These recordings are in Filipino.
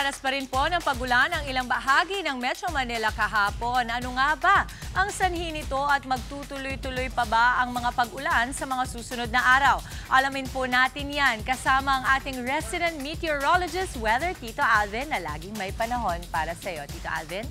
Nakaranas pa rin po ng pagulan ang ilang bahagi ng Metro Manila kahapon. Ano nga ba ang sanhi nito at magtutuloy-tuloy pa ba ang mga pag-ulan sa mga susunod na araw? Alamin po natin yan kasama ang ating resident meteorologist, Weather Tito Alvin, na laging may panahon para sa iyo. Tito Alvin?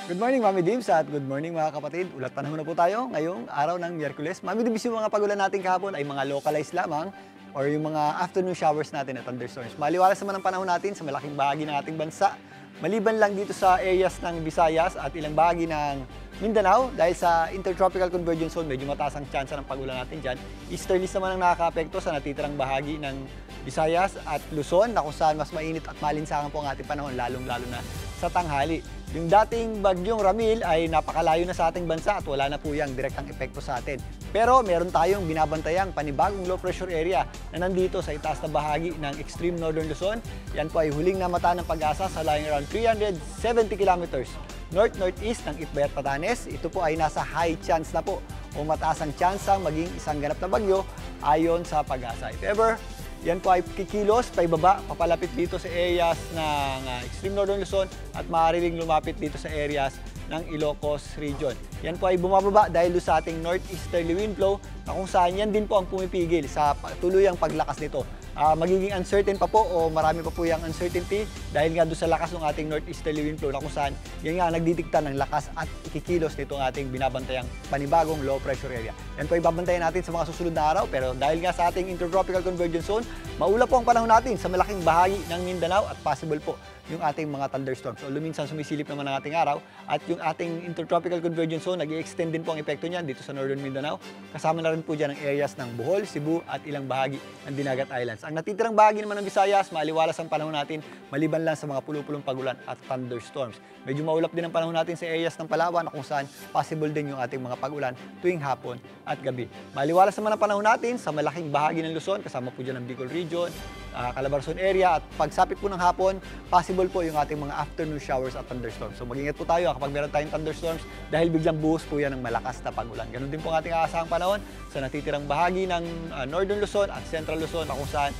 Good morning, Mami Dibs, at good morning mga kapatid. Ulat panahon na po tayo ngayong araw ng Miyerkules. Mami Dibs, yung mga pagulan natin kahapon ay mga localized lamang or yung mga afternoon showers natin at thunderstorms. Maliwalas naman ang panahon natin sa malaking bahagi ng ating bansa. Maliban lang dito sa areas ng Visayas at ilang bahagi ng Mindanao dahil sa Intertropical Convergence Zone, medyo mataas ang tsansa ng pagulan natin dyan. Easterlies naman ang nakaka-apekto sa natitirang bahagi ng Visayas at Luzon na kung saan mas mainit at malinsangan po ang ating panahon, lalong-lalo na sa tanghali. Yung dating bagyong Ramil ay napakalayo na sa ating bansa at wala na po yung direktang epekto sa atin. Pero meron tayong binabantayang panibagong low pressure area na nandito sa itaas na bahagi ng extreme northern Luzon. Yan po ay huling namata ng Pag-asa sa layong around 370 kilometers north-northeast ng Itbayat, Batanes. Ito po ay nasa high chance na po o mataas ang tsansang maging isang ganap na bagyo ayon sa Pag-asa. If ever, yan po ay kikilos, paibaba, papalapit dito sa areas ng extreme northern Luzon at maaari ring lumapit dito sa areas ng Ilocos region. Yan po ay bumababa dahil sa ating northeasterly wind flow na kung saan yan din po ang pumipigil sa tuluyang paglakas nito. Magiging uncertain pa po o marami pa po yung uncertainty dahil nga doon sa lakas ng ating northeasterly wind flow na kung saan yan nga nagdidikta ng lakas at ikikilos nitong ating binabantayang panibagong low pressure area. Yan po ay babantayan natin sa mga susunod na araw, pero dahil nga sa ating Intertropical Convergence Zone, maulap po ang panahon natin sa malaking bahagi ng Mindanao at possible po yung ating mga thunderstorms. So luminsan sumisilip naman ang ating araw at yung ating Intertropical Convergence Zone, nag-i-extend din po ang epekto niyan dito sa Northern Mindanao. Kasama na rin po dyan ang areas ng Bohol, Cebu at ilang bahagi ng Dinagat Islands. Ang natitirang bahagi naman ng Visayas, maliwalas ang panahon natin maliban lang sa mga pulupulong pagulan at thunderstorms. Medyo maulap din ang panahon natin sa areas ng Palawan na kung saan possible din yung ating mga pagulan tuwing hapon at gabi. Maliwalas naman ang panahon natin sa malaking bahagi ng Luzon, kasama po dyan ang Bicol Region, Calabarzon area, at pagsapit po ng hapon, possible po yung ating mga afternoon showers at thunderstorms. So mag-ingat po tayo kapag meron tayong thunderstorms dahil biglang buhos po yan ng malakas na pagulan. Ganun din po ang ating aasahang panahon sa natitirang bahagi ng Northern Luzon at Central Luzon na kung saan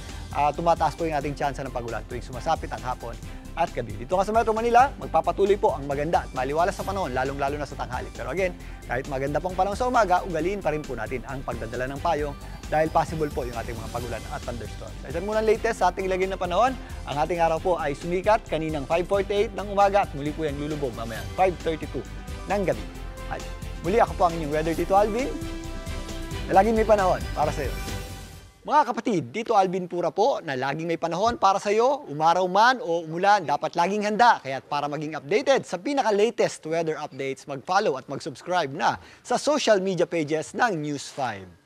tumataas po yung ating tsansa ng pagulan tuwing sumasapit ang hapon at gabi. Dito nga sa Metro Manila, magpapatuloy po ang maganda at maliwalas sa panahon, lalong-lalo na sa tanghali. Pero again, kahit maganda pong panahon sa umaga, ugaliin pa rin po natin ang pagdadala ng payong dahil possible po yung ating mga pagulan at thunderstorms. Ito muna ang latest sa ating lagim na panahon. Ang ating araw po ay sumikat kaninang 5:48 ng umaga at muli po yung lulubog mamaya 5:32 ng gabi. At muli ako po ang inyong Weather Tito Alvin, na laging may panahon para sa iyo. Mga kapatid, dito Alvin Pura po na laging may panahon para sa iyo, umaraw man o umulan, dapat laging handa. Kaya para maging updated sa pinaka-latest weather updates, mag-follow at mag-subscribe na sa social media pages ng News 5.